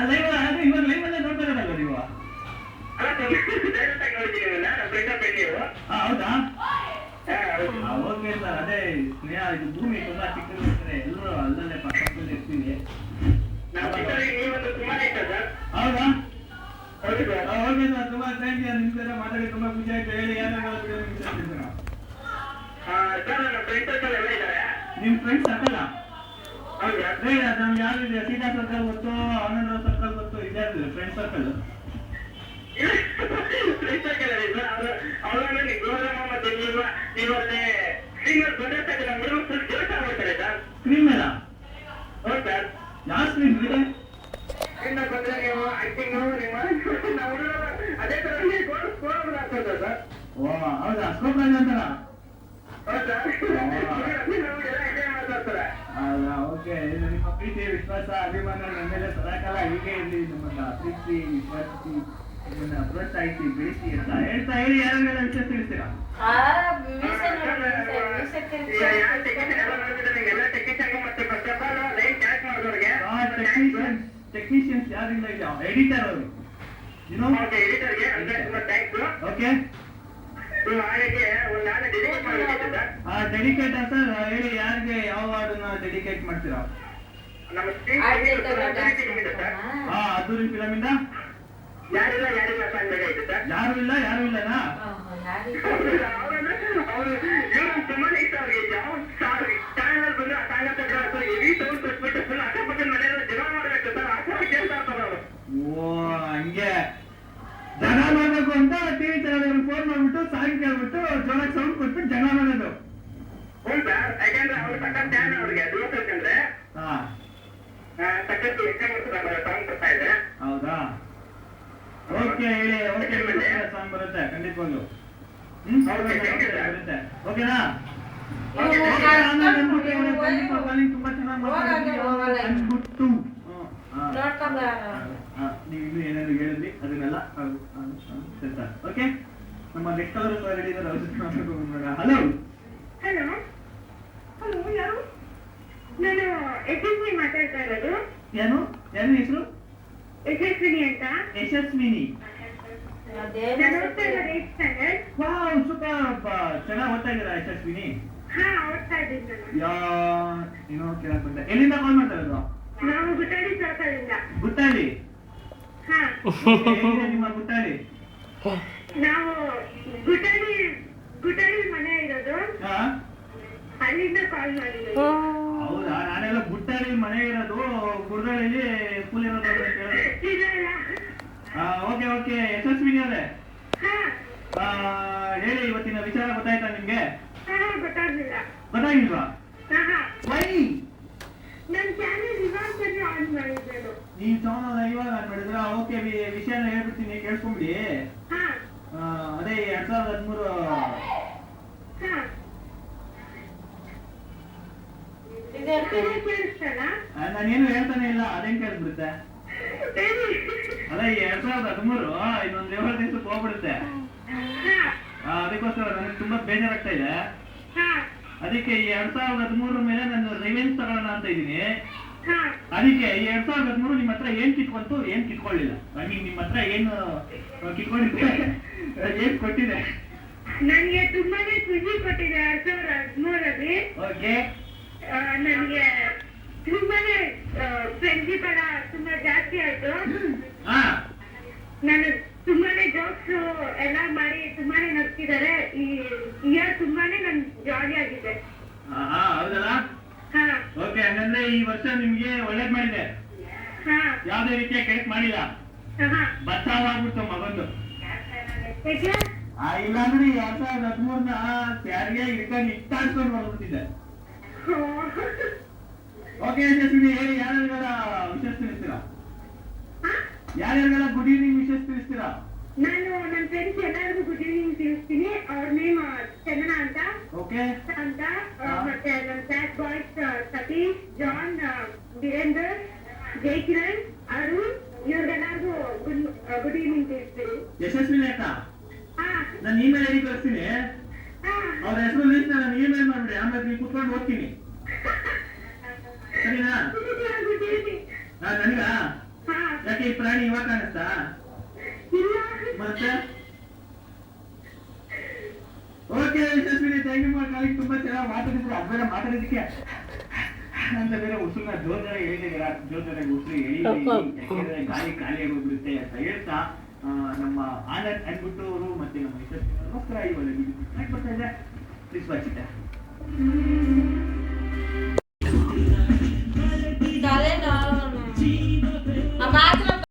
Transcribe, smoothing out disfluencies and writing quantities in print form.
Live ಅದು ಇವಾಗ live ಅಲ್ಲೇ ನೋಡ್ತಾ ಇರೋದಲ್ವ ನೀವು? ಹೌದಾ? ಓಕೆ ಸರ್, ಅದೇ ಸ್ನೇಹ ಇದು ಭೂಮಿ ತುಂಬಾ ಚಿಕ್ಕದಿರ್ತದೆ, ಎಲ್ಲರೂ ಅಲ್ಲಲ್ಲೇ ಪಕ್ಕದಲ್ಲಿ ಇರ್ತೀವಿ. ಹೌದಾ? ಓಕೆ ಸರ್, ತುಂಬಾ ಥ್ಯಾಂಕ್ ಯು. ನಿಮ್ ಜೊತೆ ಮಾತಾಡಿ ತುಂಬಾ ಖುಷಿ ಆಯ್ತು. ಹೇಳಿ ಯಾರು ನಿಮ್ ಫ್ರೆಂಡ್ಸ್ ಸರ್ಕಲ್? ನಮ್ಗೆ ಯಾರು ಇದೆ? ಸೀತಾ ಸರ್ಕಲ್ ಗೊತ್ತು, ಆನಂದ ಸರ್ಕಲ್ ಗೊತ್ತು, ಇದ್ಯಾರು ಫ್ರೆಂಡ್ ಸರ್ಕಲ್? ಸ್ಕ್ರೀನ್ ಮೇಲ ಯಾವ ಸ್ಕ್ರೀನ್ ಇದೆ? ಹೌದಾ, ಸ್ಕೋಪ್ ರಾಜ್ ಅಂತಾರ? ಹೌದಾ, ಓಕೆ. ನಿಮ್ಮ ಪ್ರೀತಿ, ವಿಶ್ವಾಸ, ಅಭಿಮಾನ ನನ್ನ ಮೇಲೆ ಸದಾಕಾಲ ಹೀಗೆ ಇರಲಿ. ನಮ್ಮನ್ನ ಪ್ರೀತಿ, ವಿಶ್ವಾಸಿ, ಇದನ್ನ ಪ್ರೋತ್ಸಾಹಿಸಿ, ಬೆಳೆಸಿ ಅಂತ ಹೇಳ್ತಾ ಹೇಳಿ. ಯಾರೆಲ್ಲ ವಿಷಯ ತಿಳಿಸ್ತೀರಾ? ಟೆಕ್ನಿಷಿಯನ್ಸ್ ಯಾರಿಂದ ಇದೆ? ಎಡಿಟರ್ ಅವರು. ಓಕೆ, ಡೆಡಿಕೇಟ್ ಸರ್ ಹೇಳಿ. ಯಾರಿಗೆ ಯಾವ ಹಾಡನ್ನ ಡೆಡಿಕೇಟ್ ಮಾಡ್ತೀರಾ? ಅದ್ದೂರಿ ಫಿಲಮ್ ಇಂದ ಯಾರು ಇಲ್ಲ ಇಲ್ಲನಾ? ಓ ಹಂಗೆ ಜನ ಮಾಡ್ಬೇಕು ಅಂತ ಟಿವಿ ಚಾನಲ್ ಫೋನ್ ಮಾಡ್ಬಿಟ್ಟು ಸಾಂಗ್ ಕೇಳ್ಬಿಟ್ಟು ಜೋರಾಗಿ ಸೌಂಡ್ ಕೊಟ್ಬಿಟ್ಟು ಜನ ಮಾಡೋದು. ಹೌದಾ, ಓಕೆ ಹೇಳಿ. ಓಕೆ, ಸಾಂಗ್ ಬರುತ್ತೆ ಖಂಡಿತವಾಗ್ಲು. ಬರುತ್ತೆ, ಓಕೆನಾ? ತುಂಬಾ ಚೆನ್ನಾಗಿ ಮಾತಾಡ್ಬಿಟ್ಟು ನೀವು ಇನ್ನೂ ಏನಾದ್ರು ಹೇಳಿದ್ರಿ ಅದನ್ನೆಲ್ಲ ಓಕೆ. ನಮ್ಮ ನೆಕ್ಸ್ಟ್ ಅವರು ರೆಡಿ ಇದ್ದಾರೆ. ಹಲೋ ಹಲೋ ಹಲೋ, ಯಾರು? ನಾನು ಯಶಸ್ವಿನಿ ಮಾತಾಡ್ತಾ ಇರೋದು. ಏನು ಹೆಸರು? ಯಶಸ್ವಿನಿ ಅಂತ. ಯಶಸ್ವಿನಿ, ನಾನು ಓದ್ತಾ ಇರೋದು 8th ಸ್ಟ್ಯಾಂಡರ್ಡ್. ವಾವ್, ಸೂಪರ್, ಚೆನ್ನಾಗಿ ಓದ್ತಾ ಇದ್ದೀರಾ ಯಶಸ್ವಿನಿ? ಹಾ, ಓದ್ತಾ ಇದ್ದೀನಿ ನಾನು. ಏನೋ ಕೇಳಕ್ಕೆ. ಎಲ್ಲಿಂದ ಕಾಲ್ ಮಾಡ್ತಾ ಇರೋದು? ನಾವು ಗುಟ್ಟಾಡಿ ಸರ್ಕಲ್ ಇಂದ. ಗುಟ್ಟಾಡಿ? ಹಾ, ನಿಮ್ಮ ಗುಟ್ಟಾಡಿ? ನಾವು ಗುಟ್ಟಾಡಿ ಮನೆ ಇರೋದು, ಅಲ್ಲಿಂದ ಕಾಲ್ ಮಾಡಿದ್ವಿ. ಹೌದಾ, ನಾನೆಲ್ಲ ಗುಟ್ಟಾಡಿ ಮನೆ ಇರೋದು ಗುಡ್ಡಳ್ಳಿ ಸ್ಕೂಲ್ ಇರೋದು ಅಂತ ಕೇಳಿದೆ. ಓಕೆ ಓಕೆ, ಯಶಸ್ವಿನಿ ಅವರೇ ಹೇಳಿ, ಇವತ್ತಿನ ವಿಚಾರ ಗೊತ್ತಾಯ್ತಾ ನಿಮ್ಗೆ? ಗೊತ್ತಾಗಿಲ್ವಾ? ವೈ? ನನ್ನ ಚಾನೆಲ್ ಇವಾಗ ಆನ್ ಮಾಡಿದ್ರು. ನೀವು ಚಾನಲ್ ಇವಾಗ ಆನ್ ಮಾಡಿದ್ರ? ಓಕೆ, ವಿಷಯನ ಹೇಳ್ಬಿಡ್ತೀನಿ, ಕೇಳಿಸ್ಕೊಂಬಿಡಿ. ಅದೇ 2013 ನಾನೇನು ಹೇಳ್ತಾನೆ ಇಲ್ಲ, ಅದೇನ್ ಕೇಳಿಸ್ಬಿಡುತ್ತೆ? ಅದೇ 2013 ಇನ್ನೊಂದು 7 ದಿವಸಕ್ಕೆ ಹೋಗ್ಬಿಡುತ್ತೆ. ಅದಕ್ಕೋಸ್ಕರ ನನಗೆ ತುಂಬಾ ಬೇಜಾರಾಗ್ತಾ ಇದೆ. ಅದಕ್ಕೆ 2013 ಮೇಲೆ ನಾನು ರಿವೆಂಜ್ ತಗೊಳ್ಳೋಣ ಅಂತ ಇದ್ದೀನಿ. ಅದಕ್ಕೆ 2013 ನಿಮ್ಮ ಹತ್ರ ಏನ್ ಕಿತ್ಕೊಂತು, ಏನ್ ಕಿತ್ಕೊಳ್ಳಿಲ್ಲ? ನಿಮ್ಮ ಹತ್ರ ಏನು ಕಿತ್ಕೊಂಡಿದ್ರೆ, ಏನ್ ಕೊಟ್ಟಿದೆ? ನನಗೆ ತುಂಬಾನೇ ಖುಷಿ ಕೊಟ್ಟಿದೆ 2013ರಲ್ಲಿ. ಓಕೆ, ನನಗೆ ತುಂಬಾನೇ ಫ್ರೆಂಡ್ಶಿಪ್ ಎಲ್ಲ ತುಂಬಾ ಜಾಸ್ತಿ ಆಯ್ತು. ನಾನು ತುಂಬಾನೇ ಜೋಕ್ಸ್ ಎಲ್ಲ ಮಾಡಿ ತುಂಬಾನೇ ನಗ್ತಿದ್ದಾರೆ. ಈ ಇಯರ್ ತುಂಬಾನೇ ನನ್ ಜಾಲಿ ಆಗಿದೆ. ಹೌದಲ್ಲ? ಓಕೆ, ಹಂಗಂದ್ರೆ ಈ ವರ್ಷ ನಿಮ್ಗೆ ಒಳ್ಳೇದ್ ಮಾಡಿದೆ, ಯಾವ್ದೇ ರೀತಿಯ ಕೆಲ್ಸ ಮಾಡಿಲ್ಲ, ಬಚಾವ್ ಆಗ್ಬಿಡ್ತು ಮಗಂದು. ಇಲ್ಲಾಂದ್ರೆ 2013ನ ಸ್ಯಾರಿಗೆ ಹಿಡ್ಕೊಂಡು ಇಟ್ಟಾಡ್ಕೊಂಡು ಬರ್ಬಿಟ್ಟಿದ್ದೆ. ಓಕೆ ಯಶಸ್ವಿನಿ, ಹೇಳಿ, ಯಾರ್ಯಾರಿಗೆಲ್ಲ ವಿಶೇಷ ತಿಳಿಸ್ತೀರಾ? ಯಾರ್ಯಾರಿಗೆಲ್ಲ ಗುಡ್ ಈವ್ನಿಂಗ್ ವಿಶೇಷ ತಿಳಿಸ್ತೀರಾ? ನಾನು ನನ್ನ ಫ್ರೆಂಡ್ಸ್ ಎಲ್ಲರಿಗೂ ಗುಡ್ ಈವ್ನಿಂಗ್ ತಿಳಿಸ್ತೀನಿ. ಅವ್ರ ನೇಮ್ ಚಂದನ ಅಂತ. ಓಕೆ ಅಂತ. ಮತ್ತೆ ನನ್ನ class boys Satish, John, Virender, Jayakiran, Arun, ಇವ್ರಿಗೆಲ್ಲರಿಗೂ ಗುಡ್ ಈವ್ನಿಂಗ್ ತಿಳಿಸ್ತೀನಿ. ಯಶಸ್ವಿನಿ ಅಕ್ಕ, ನಾನು ಇಮೇಲ್ ಐಡಿ ಕಳಿಸ್ತೀನಿ. ಅವ್ರ ಹೆಸರು ಲಿಸ್ಟ್ ನಾನು ಇಮೇಲ್ ಮಾಡ್ಬಿಡಿ, ಆಮೇಲೆ ನೀವು ಕುತ್ಕೊಂಡು ಓದ್ತೀನಿ, ಸರಿನಾ? ನನಗ ಯಾಕೆ ಈ ಪ್ರಾಣಿ ಇವಾಗ ಕಾಣಿಸ್ತಾ? ಇಲ್ಲ. ಮತ್ತೆ okay Yashaswini, thank you for calling. ತುಂಬಾ ಚೆನ್ನಾಗಿ ಮಾತಾಡಿದ್ರೆ ಅದ್ಮೇಲೆ ಮಾತಾಡೋದಕ್ಕೆ ಅಂತ ಬೇರೆ ಉಸುರನ್ನ ಜೋರ್ ಹೇಳಿದ್ದೀರಾ. ಜೋರ್ ಉಸಿರು ಎಳಿ ಯಾಕೆಂದ್ರೆ ಗಾಳಿ ಖಾಲಿಯಾಗಿ ಹೋಗ್ಬಿಡುತ್ತೆ ಅಂತ ಹೇಳ್ತಾ ನಮ್ಮ ಆನಂದ್ ಅನ್ಬಿಟ್ಟು ಅವರು ಮತ್ತೆ ನಮ್ಮ ಯಶಸ್ವಿನಿ ನಮಸ್ಕಾರ. ಇವಾಗ ಬರ್ತಾ ಇದೆ. Please watch it.